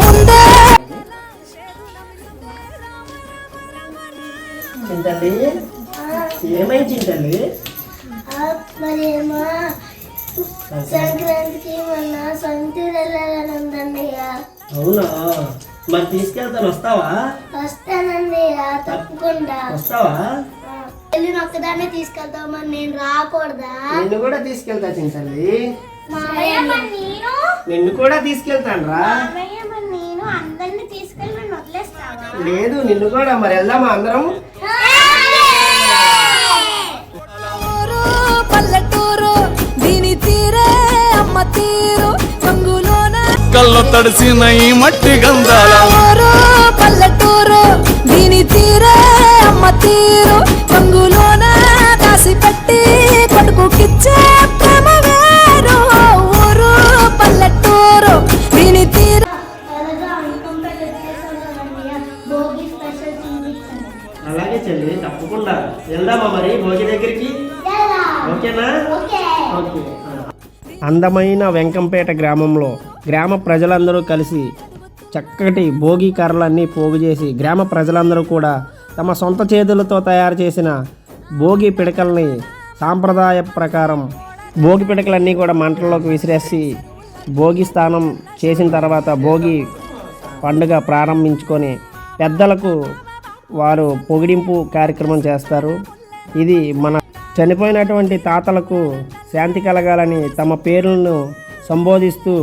ముందే చింతల్లి ఏమైంది చింతల్లి? మరేమో సంక్రాంతికి మొన్న సొంతూరు వెళ్ళాలని ఉందండి. అవునా, మరి తీసుకెళ్తాను, వస్తావా? వస్తానండి, తప్పకుండా వస్తావా? వెళ్ళి ఒక్కదాన్ని తీసుకెళ్తామని నేను రాకూడదా? నిన్ను కూడా తీసుకెళ్తా చింతల్లి. నేను నిన్ను కూడా తీసుకెళ్తాను రా. నేను అందరినీ తీసుకెళ్ళి వదిలేస్తావా? లేదు, నిన్ను కూడా. మరి వెళ్దామా అందరం? పల్లెటూరు దీని తీరే అమ్మ తీరు రంగులోన కళ్ళు తడిసిన ఈ మట్టి గంధాల పల్లెటూరు దీని తీరే అమ్మ తీరు రంగులోన దాసి పెట్టి కొడుకుకిచ్చే ప్రేమ వేరు. ఊరు పల్లెటూరు దీని తీరు. అలాగే చెల్లి, తప్పకుండా వెళ్దామా మరి భోగి దగ్గరికి? ఓకేనా? ఓకే. అందమైన వెంకంపేట గ్రామంలో గ్రామ ప్రజలందరూ కలిసి చక్కటి భోగి కర్రలన్నీ పోగు చేసి గ్రామ ప్రజలందరూ కూడా తమ సొంత చేతులతో తయారు చేసిన భోగి పిడకల్ని సాంప్రదాయ ప్రకారం భోగి పిడకలన్నీ కూడా మంటల్లోకి విసిరేసి భోగి స్నానం చేసిన తర్వాత భోగి పండుగ ప్రారంభించుకొని పెద్దలకు వారు పొగిడింపు కార్యక్రమం చేస్తారు. ఇది మన చనిపోయినటువంటి తాతలకు శాంతి కలగాలని తమ పేర్లను సంబోధిస్తూ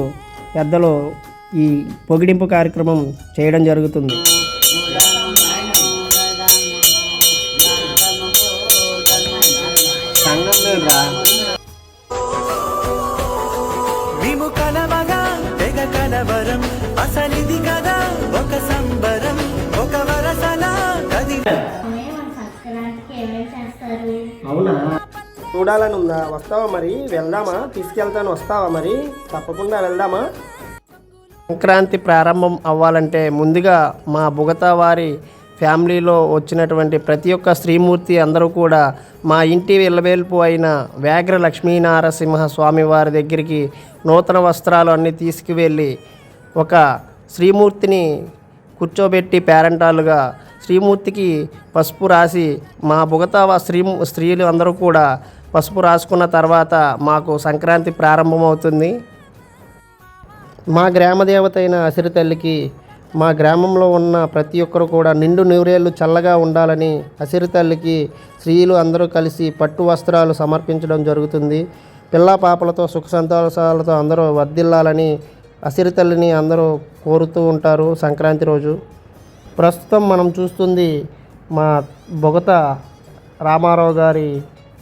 పెద్దలు ఈ పొగిడింపు కార్యక్రమం చేయడం జరుగుతుంది. మేము కలవగా తెగ కలవరం అసలిది కదా ఒక సంబరం ఒక వరసలా గది. అవునా, చూడాలని ఉందా? వస్తావా మరి? వెళ్దామా? తీసుకెళ్తాను, వస్తావా మరి? తప్పకుండా వెళ్దామా? సంక్రాంతి ప్రారంభం అవ్వాలంటే ముందుగా మా బుగతా వారి ఫ్యామిలీలో వచ్చినటువంటి ప్రతి ఒక్క శ్రీమూర్తి అందరూ కూడా మా ఇంటి ఇళ్ళవేల్పు అయిన వ్యాఘ్ర లక్ష్మీనారసింహ స్వామి వారి దగ్గరికి నూతన వస్త్రాలు అన్నీ తీసుకువెళ్ళి ఒక శ్రీమూర్తిని కూర్చోబెట్టి పేరంటాలుగా శ్రీమూర్తికి పసుపు రాసి మా బుగతావ స్త్రీలు అందరూ కూడా పసుపు రాసుకున్న తర్వాత మాకు సంక్రాంతి ప్రారంభమవుతుంది. మా గ్రామ దేవత అయిన అసిరి తల్లికి మా గ్రామంలో ఉన్న ప్రతి ఒక్కరు కూడా నిండు నూరేళ్ళు చల్లగా ఉండాలని అసిరి తల్లికి స్త్రీలు అందరూ కలిసి పట్టు వస్త్రాలు సమర్పించడం జరుగుతుంది. పిల్లా పాపలతో సుఖ సంతోషాలతో అందరూ వర్ధిల్లాలని అసిరి తల్లిని అందరూ కోరుతూ ఉంటారు సంక్రాంతి రోజు. ప్రస్తుతం మనం చూస్తుంది మా బొగత రామారావు గారి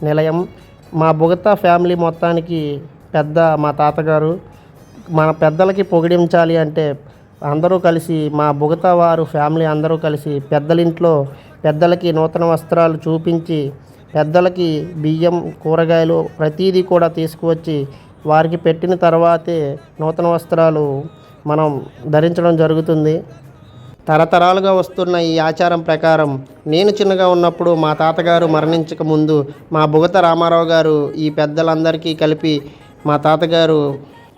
నిలయం. మా బొగత ఫ్యామిలీ మొత్తానికి పెద్ద మా తాతగారు. మన పెద్దలకి పొగిడించాలి అంటే అందరూ కలిసి మా బొగత వారు ఫ్యామిలీ అందరూ కలిసి పెద్దలింట్లో పెద్దలకి నూతన వస్త్రాలు చూపించి పెద్దలకి బియ్యం కూరగాయలు ప్రతీదీ కూడా తీసుకువచ్చి వారికి పెట్టిన తర్వాతే నూతన వస్త్రాలు మనం ధరించడం జరుగుతుంది. తరతరాలుగా వస్తున్న ఈ ఆచారం ప్రకారం నేను చిన్నగా ఉన్నప్పుడు మా తాతగారు మరణించక ముందు మా బుగత రామారావు గారు ఈ పెద్దలందరికీ కలిపి మా తాతగారు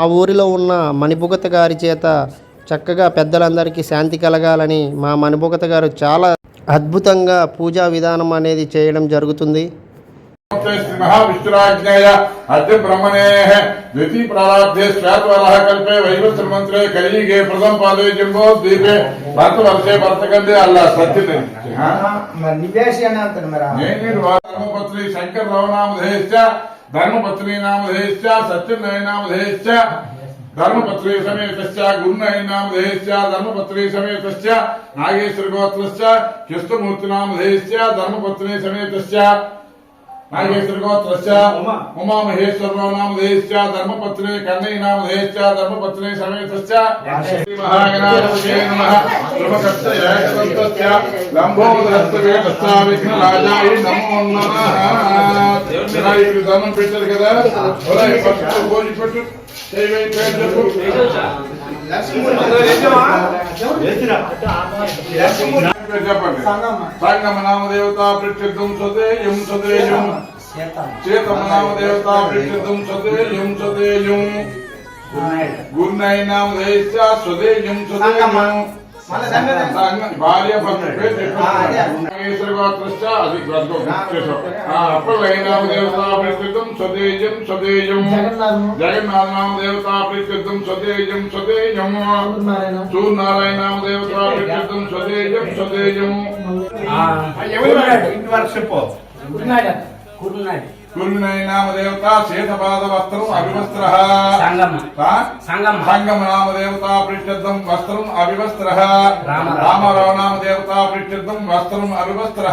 ఆ ఊరిలో ఉన్న మణిబుగత గారి చేత చక్కగా పెద్దలందరికీ శాంతి కలగాలని మా మణిబుగత గారు చాలా అద్భుతంగా పూజా విధానం అనేది చేయడం జరుగుతుంది. महाविष्णुराज्ञेय अद्य ब्रह्मणे द्वितीय प्रारब्धे श्वेतवरः कल्पे वैवस्त्र मंत्रे कलियुगे प्रथम पादे जम्बो द्वीपे भारतवर्षे वर्तकंदे अल्लाह सत्यते हां निवेश अनंतन मेरा धर्मपत्नी शंकर रावनामधेश्च धर्मपत्नी नामधेश्च सत्यनय नामधेश्च धर्मपत्नी समेतश्च गुरुनय नामधेश्च धर्मपत्नी समेतश्च नागेश्वर गोत्रश्च कृष्णमूर्ति नामधेश्च धर्मपत्नी समेतश्च नागेश्वर गोत्रश्च उमा महेश्वर नामधेश्च धर्मपत्नी कन्नई नामधेश्च धर्मपत्नी समेतश्च महागणाधिपतये नमः ब्रह्मकर्तयैकदन्तश्च लंबोदरस्तवेतश्च विघ्नराजाय नमो नमः विनायकुడు దండం పెట్టారు కదా ఒరేయ్ పట్టు భోజి పట్టు చేయి పెట్టు చెప్పండి సంగమ నామదేవత ప్రత్యర్థం సదేయం సదేయం చేతమ నామదేవత ప్రత్యర్థం సదేయం సదేయం గురునాయ నామధేయస్య స్వదేయం స్వదేయం భార్య భర్త పేరు చెప్పేశ్వర గోత్రస్య అది అప్పలై నామదేవతా ప్రత్యుతం స్వదేయం స్వదేయం జగన్నాథ నామదేవతా ప్రత్యుతం స్వదేయం స్వదేయం సూర్యనారాయణ నామదేవతా ప్రత్యుతం స్వదేయం స్వదేయం కురునాయ నామదేవతా శ్వేతపాద వస్త్రం అవివస్త్ర సంగమ నామదేవతా ప్రత్యుతం వస్త్రం అవివస్త్ర రామారావు నామదేవతా ప్రత్యుతం వస్త్రం అవివస్త్ర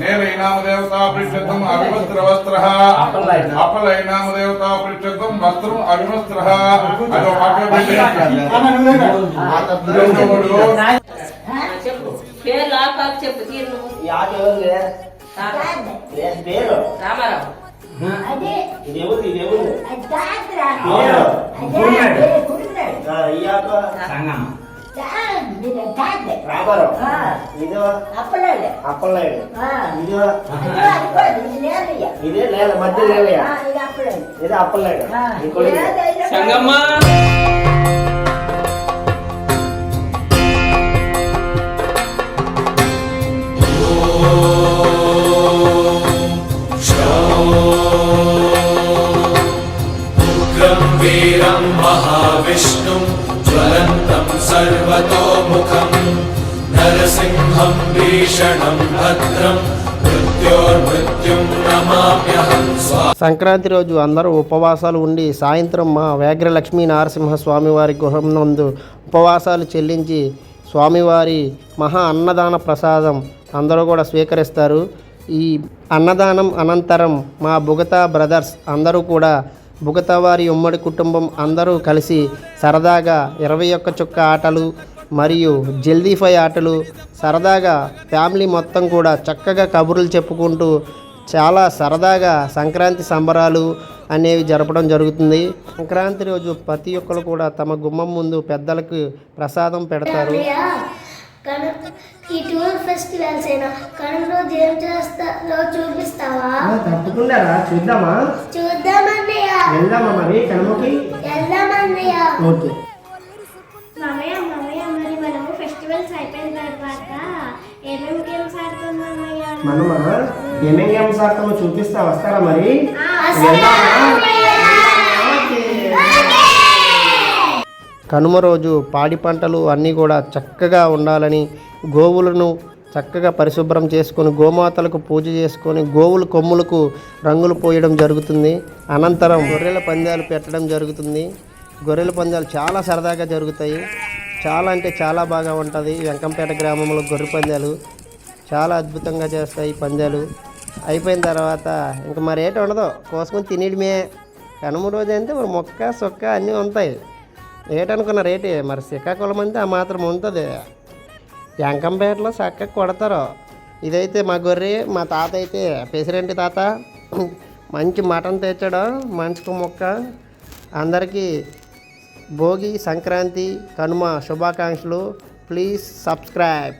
నేలై నామదేవతా ప్రత్యుతం అవివస్త్ర వస్త్ర అప్పలై నామదేవతా ప్రత్యుతం వస్త్రం అవివస్త్ర అదో పక్క చెప్పు తీరు రామారావు ఇదే నేల మధ్య లేవయ్యా ఇదే అప్పలనాయుడు సంగమ్మ వీరం మహావిష్ణుం జ్వలంతం సర్వతోముఖం నరసింహం భీషణం భద్రం మృత్యోర్మృత్యుం నమామ్యహం సంక్రాంతి రోజు అందరూ ఉపవాసాలు ఉండి సాయంత్రం మా వేగ్ర లక్ష్మీ నరసింహస్వామి వారి గృహం నందు ఉపవాసాలు చెల్లించి స్వామివారి మహా అన్నదాన ప్రసాదం అందరూ కూడా స్వీకరిస్తారు. ఈ అన్నదానం అనంతరం మా బుగతా బ్రదర్స్ అందరూ కూడా బుగతా వారి ఉమ్మడి కుటుంబం అందరూ కలిసి సరదాగా 21 చుక్క ఆటలు మరియు జల్దీ ఫై ఆటలు సరదాగా ఫ్యామిలీ మొత్తం కూడా చక్కగా కబుర్లు చెప్పుకుంటూ చాలా సరదాగా సంక్రాంతి సంబరాలు అనేవి జరపడం జరుగుతుంది. సంక్రాంతి రోజు ప్రతి ఒక్కరు కూడా తమ గుమ్మం ముందు పెద్దలకు ప్రసాదం పెడతారు. ఈ టూర్ ఫెస్టివల్స్ అయినా కనుక రోజు ఏం చేస్తారో చూపిస్తావా? తప్పకుండా చూద్దామా? చూద్దామన్నయ్య. వెళ్దామా మరి కనుమకి? వెళ్దామన్నయ్య. ఓకే. మామయ్య మరి మనము ఫెస్టివల్స్ అయిపోయిన తర్వాత ఏమేమి గేమ్స్ ఆడుతున్నాం అన్నయ్య? మనమా ఏమేం గేమ్స్ ఆడతామో చూపిస్తా, వస్తారా మరి? కనుమ రోజు పాడి పంటలు అన్నీ కూడా చక్కగా ఉండాలని గోవులను చక్కగా పరిశుభ్రం చేసుకొని గోమాతలకు పూజ చేసుకొని గోవుల కొమ్ములకు రంగులు పోయడం జరుగుతుంది. అనంతరం గొర్రెల పందాలు పెట్టడం జరుగుతుంది. గొర్రెల పందాలు చాలా సరదాగా జరుగుతాయి. చాలా అంటే చాలా బాగా ఉంటుంది. వెంకంపేట గ్రామంలో గొర్రె పందాలు చాలా అద్భుతంగా చేస్తాయి. పందాలు అయిపోయిన తర్వాత ఇంకా మరి ఏటి ఉండదు, కోసుకొని తినేయడమే. కనుమ రోజు అంటే మరి మొక్క సొక్క అన్నీ ఉంటాయి. ఏటనుకున్న రేటే మరి శ్రీకాకుళం అంటే ఆ మాత్రం ఉంటుంది. వెంకంపేటలో చక్కగా కొడతారు. ఇదైతే మా గొర్రె, మా తాత అయితే పెసిరెంటి తాత మంచి మటన్ తెచ్చాడు, మంచికి మొక్క. అందరికీ భోగి సంక్రాంతి కనుమ శుభాకాంక్షలు. Please subscribe.